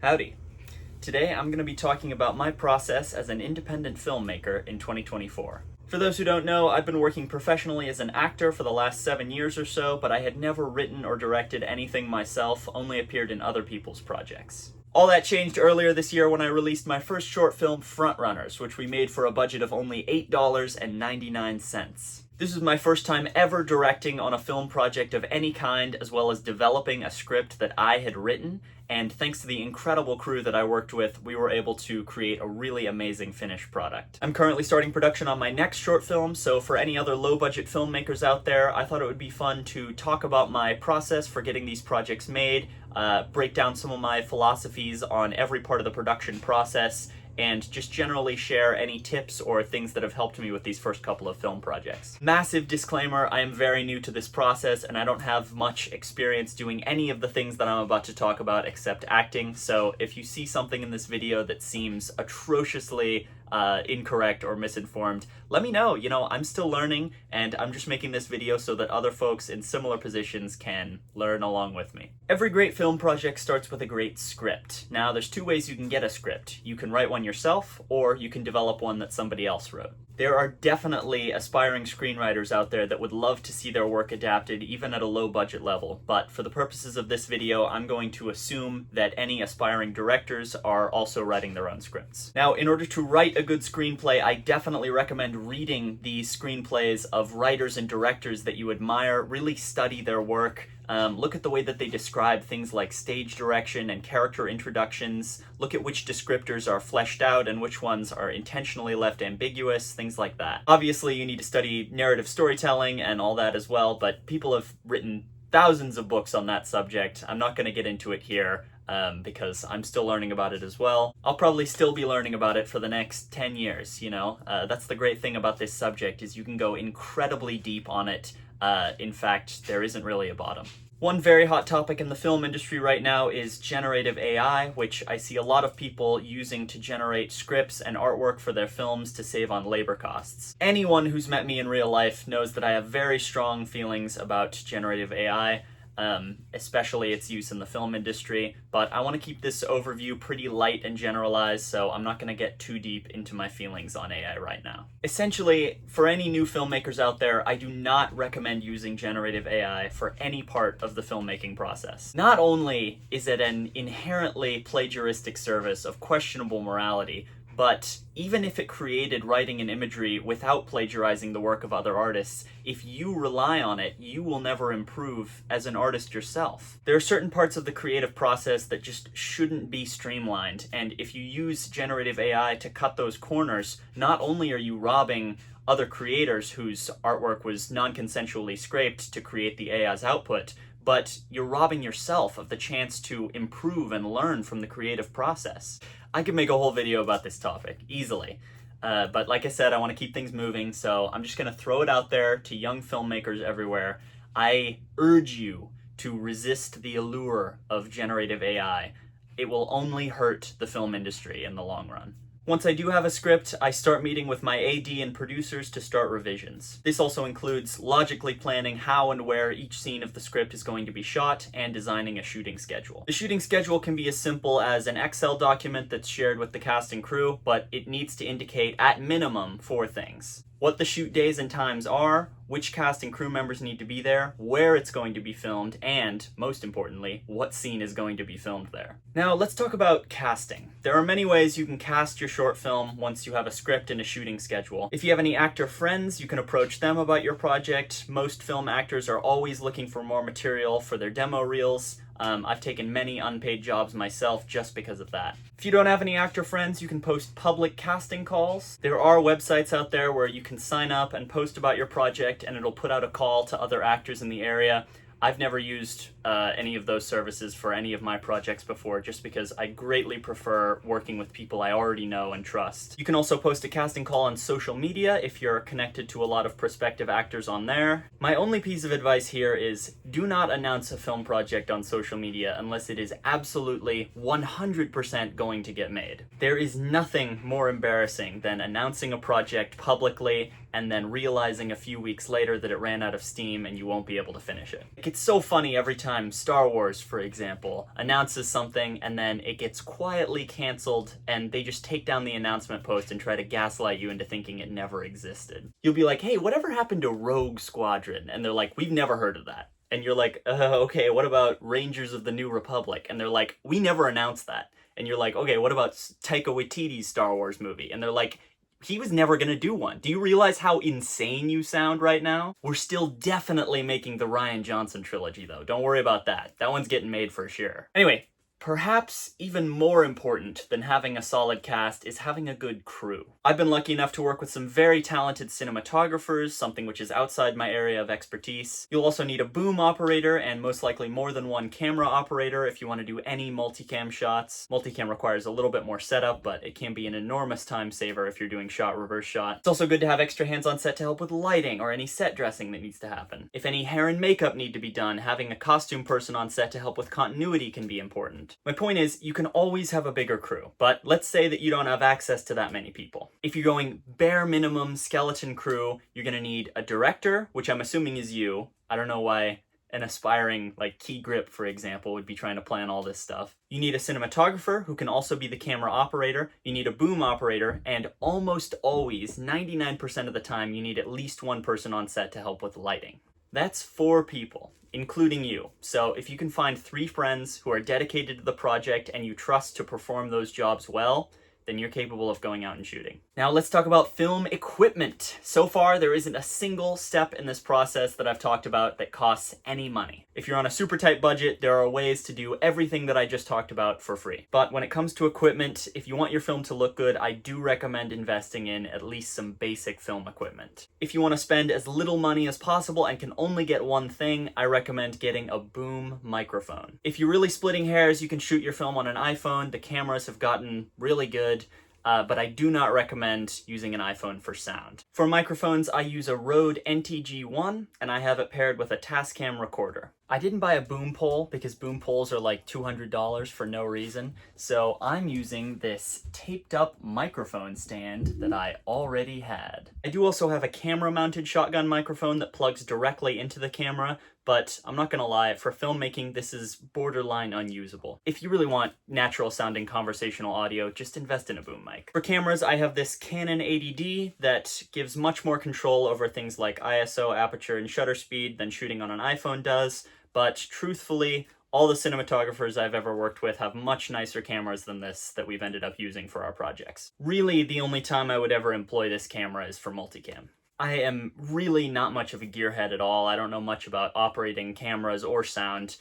Howdy. Today I'm going to be talking about my process as an independent filmmaker in 2024. For those who don't know, I've been working professionally as an actor for the last 7 years or so, but I had never written or directed anything myself, only appeared in other people's projects. All that changed earlier this year when I released my first short film, Frontrunners, which we made for a budget of only $8.99. This was my first time ever directing on a film project of any kind, as well as developing a script that I had written, and thanks to the incredible crew that I worked with, we were able to create a really amazing finished product. I'm currently starting production on my next short film, so for any other low-budget filmmakers out there, I thought it would be fun to talk about my process for getting these projects made, break down some of my philosophies on every part of the production process, and just generally share any tips or things that have helped me with these first couple of film projects. Massive disclaimer, I am very new to this process and I don't have much experience doing any of the things that I'm about to talk about except acting, so if you see something in this video that seems atrociously incorrect or misinformed, let me know. I'm still learning and I'm just making this video so that other folks in similar positions can learn along with me. Every great film project starts with a great script. Now, there's two ways you can get a script. You can write one yourself, or you can develop one that somebody else wrote. There are definitely aspiring screenwriters out there that would love to see their work adapted even at a low budget level, but for the purposes of this video, I'm going to assume that any aspiring directors are also writing their own scripts. Now, in order to write a good screenplay, I definitely recommend reading the screenplays of writers and directors that you admire, really study their work. Look at the way that they describe things like stage direction and character introductions. Look at which descriptors are fleshed out and which ones are intentionally left ambiguous, things like that. Obviously, you need to study narrative storytelling and all that as well, but people have written thousands of books on that subject. I'm not going to get into it here because I'm still learning about it as well. I'll probably still be learning about it for the next 10 years, That's the great thing about this subject, is you can go incredibly deep on it. In fact, there isn't really a bottom. One very hot topic in the film industry right now is generative AI, which I see a lot of people using to generate scripts and artwork for their films to save on labor costs. Anyone who's met me in real life knows that I have very strong feelings about generative AI. Especially its use in the film industry, but I want to keep this overview pretty light and generalized, so I'm not going to get too deep into my feelings on AI right now. Essentially, for any new filmmakers out there, I do not recommend using generative AI for any part of the filmmaking process. Not only is it an inherently plagiaristic service of questionable morality, but even if it created writing and imagery without plagiarizing the work of other artists, if you rely on it, you will never improve as an artist yourself. There are certain parts of the creative process that just shouldn't be streamlined, and if you use generative AI to cut those corners, not only are you robbing other creators whose artwork was non-consensually scraped to create the AI's output, but you're robbing yourself of the chance to improve and learn from the creative process. I could make a whole video about this topic, easily. But like I said, I want to keep things moving, so I'm just going to throw it out there to young filmmakers everywhere. I urge you to resist the allure of generative AI. It will only hurt the film industry in the long run. Once I do have a script, I start meeting with my AD and producers to start revisions. This also includes logically planning how and where each scene of the script is going to be shot and designing a shooting schedule. The shooting schedule can be as simple as an Excel document that's shared with the cast and crew, but it needs to indicate at minimum 4 things. What the shoot days and times are, which cast and crew members need to be there, where it's going to be filmed, and, most importantly, what scene is going to be filmed there. Now, let's talk about casting. There are many ways you can cast your short film once you have a script and a shooting schedule. If you have any actor friends, you can approach them about your project. Most film actors are always looking for more material for their demo reels. I've taken many unpaid jobs myself just because of that. If you don't have any actor friends, you can post public casting calls. There are websites out there where you can sign up and post about your project and it'll put out a call to other actors in the area. I've never used any of those services for any of my projects before, just because I greatly prefer working with people I already know and trust. You can also post a casting call on social media if you're connected to a lot of prospective actors on there. My only piece of advice here is do not announce a film project on social media unless it is absolutely 100% going to get made. There is nothing more embarrassing than announcing a project publicly and then realizing a few weeks later that it ran out of steam and you won't be able to finish it. It's so funny every time Star Wars, for example, announces something and then it gets quietly canceled and they just take down the announcement post and try to gaslight you into thinking it never existed. You'll be like, hey, whatever happened to Rogue Squadron? And they're like, we've never heard of that. And you're like, okay, what about Rangers of the New Republic? And they're like, we never announced that. And you're like, okay, what about Taika Waititi's Star Wars movie? And they're like, he was never gonna do one. Do you realize how insane you sound right now? We're still definitely making the Rian Johnson trilogy, though. Don't worry about that. That one's getting made for sure. Anyway, perhaps even more important than having a solid cast is having a good crew. I've been lucky enough to work with some very talented cinematographers, something which is outside my area of expertise. You'll also need a boom operator and most likely more than one camera operator if you want to do any multicam shots. Multicam requires a little bit more setup, but it can be an enormous time saver if you're doing shot reverse shot. It's also good to have extra hands on set to help with lighting or any set dressing that needs to happen. If any hair and makeup need to be done, having a costume person on set to help with continuity can be important. My point is, you can always have a bigger crew, but let's say that you don't have access to that many people. If you're going bare minimum skeleton crew, you're gonna need a director, which I'm assuming is you. I don't know why an aspiring, like Key Grip, for example, would be trying to plan all this stuff. You need a cinematographer who can also be the camera operator. You need a boom operator, and almost always, 99% of the time, you need at least one person on set to help with lighting. That's 4 people, including you. So if you can find 3 friends who are dedicated to the project and you trust to perform those jobs well, then you're capable of going out and shooting. Now let's talk about film equipment. So far, there isn't a single step in this process that I've talked about that costs any money. If you're on a super tight budget, there are ways to do everything that I just talked about for free. But when it comes to equipment, if you want your film to look good, I do recommend investing in at least some basic film equipment. If you want to spend as little money as possible and can only get one thing, I recommend getting a boom microphone. If you're really splitting hairs, you can shoot your film on an iPhone. The cameras have gotten really good. But I do not recommend using an iPhone for sound. For microphones, I use a Rode NTG1, and I have it paired with a Tascam recorder. I didn't buy a boom pole because boom poles are like $200 for no reason, so I'm using this taped up microphone stand that I already had. I do also have a camera mounted shotgun microphone that plugs directly into the camera, but I'm not gonna lie, for filmmaking, this is borderline unusable. If you really want natural sounding conversational audio, just invest in a boom mic. For cameras, I have this Canon 80D that gives much more control over things like ISO, aperture, and shutter speed than shooting on an iPhone does, but truthfully, all the cinematographers I've ever worked with have much nicer cameras than this that we've ended up using for our projects. Really, the only time I would ever employ this camera is for multicam. I am really not much of a gearhead at all. I don't know much about operating cameras or sound.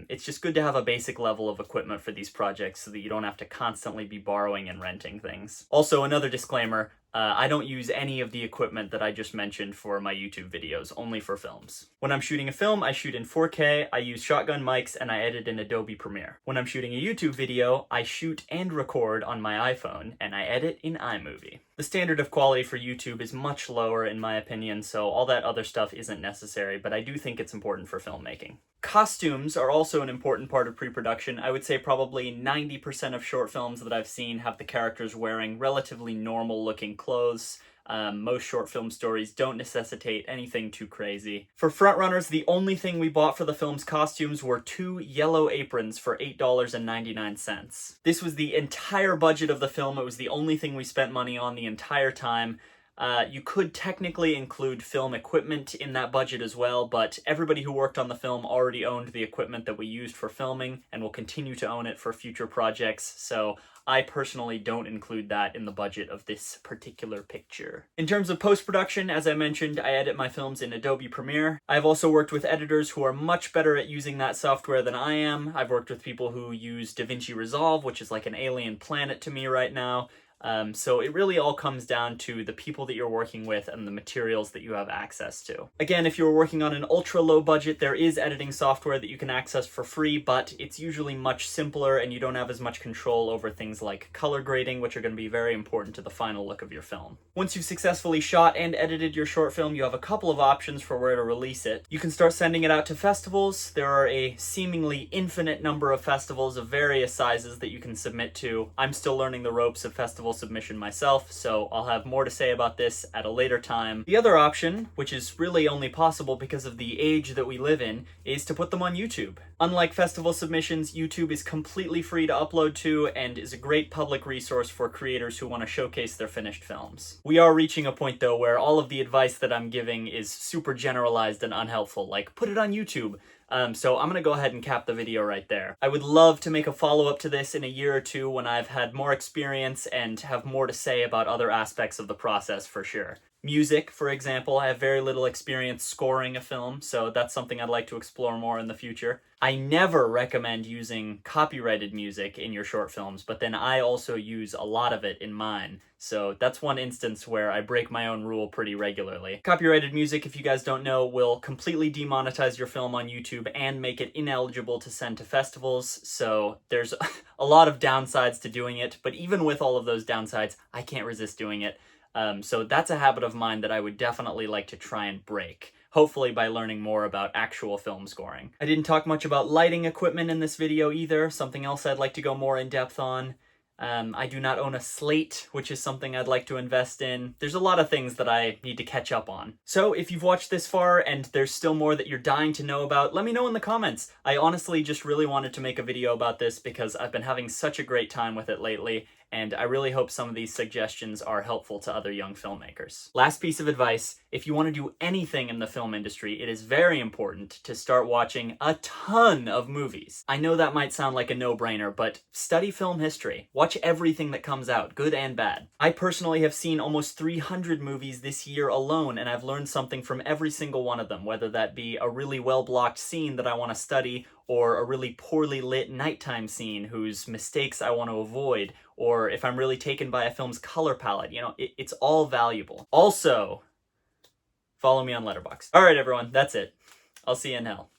It's just good to have a basic level of equipment for these projects so that you don't have to constantly be borrowing and renting things. Also, another disclaimer, I don't use any of the equipment that I just mentioned for my YouTube videos, only for films. When I'm shooting a film, I shoot in 4K, I use shotgun mics, and I edit in Adobe Premiere. When I'm shooting a YouTube video, I shoot and record on my iPhone, and I edit in iMovie. The standard of quality for YouTube is much lower in my opinion, so all that other stuff isn't necessary, but I do think it's important for filmmaking. Costumes are also an important part of pre-production. I would say probably 90% of short films that I've seen have the characters wearing relatively normal-looking clothes. Most short film stories don't necessitate anything too crazy. For frontrunners, the only thing we bought for the film's costumes were 2 yellow aprons for $8.99. This was the entire budget of the film. It was the only thing we spent money on the entire time. You could technically include film equipment in that budget as well, but everybody who worked on the film already owned the equipment that we used for filming and will continue to own it for future projects, so I personally don't include that in the budget of this particular picture. In terms of post-production, as I mentioned, I edit my films in Adobe Premiere. I've also worked with editors who are much better at using that software than I am. I've worked with people who use DaVinci Resolve, which is like an alien planet to me right now. So it really all comes down to the people that you're working with and the materials that you have access to. Again, if you're working on an ultra low budget, there is editing software that you can access for free, but it's usually much simpler and you don't have as much control over things like color grading, which are going to be very important to the final look of your film. Once you've successfully shot and edited your short film, you have a couple of options for where to release it. You can start sending it out to festivals. There are a seemingly infinite number of festivals of various sizes that you can submit to. I'm still learning the ropes of festival submission myself, so I'll have more to say about this at a later time. The other option, which is really only possible because of the age that we live in, is to put them on YouTube. Unlike festival submissions, YouTube is completely free to upload to and is a great public resource for creators who want to showcase their finished films. We are reaching a point though where all of the advice that I'm giving is super generalized and unhelpful, like put it on YouTube. So I'm gonna go ahead and cap the video right there. I would love to make a follow-up to this in a year or two when I've had more experience and have more to say about other aspects of the process for sure. Music, for example, I have very little experience scoring a film, so that's something I'd like to explore more in the future. I never recommend using copyrighted music in your short films, but then I also use a lot of it in mine. So that's one instance where I break my own rule pretty regularly. Copyrighted music, if you guys don't know, will completely demonetize your film on YouTube and make it ineligible to send to festivals, so there's a lot of downsides to doing it, but even with all of those downsides, I can't resist doing it. So that's a habit of mine that I would definitely like to try and break, hopefully by learning more about actual film scoring. I didn't talk much about lighting equipment in this video either, something else I'd like to go more in depth on. I do not own a slate, which is something I'd like to invest in. There's a lot of things that I need to catch up on. So if you've watched this far and there's still more that you're dying to know about, let me know in the comments. I honestly just really wanted to make a video about this because I've been having such a great time with it lately, and I really hope some of these suggestions are helpful to other young filmmakers. Last piece of advice, if you want to do anything in the film industry, it is very important to start watching a ton of movies. I know that might sound like a no-brainer, but study film history. Watch everything that comes out, good and bad. I personally have seen almost 300 movies this year alone, and I've learned something from every single one of them, whether that be a really well-blocked scene that I want to study, or a really poorly lit nighttime scene whose mistakes I want to avoid, or if I'm really taken by a film's color palette. You know, it's all valuable. Also, follow me on Letterboxd. Alright everyone, that's it. I'll see you in hell.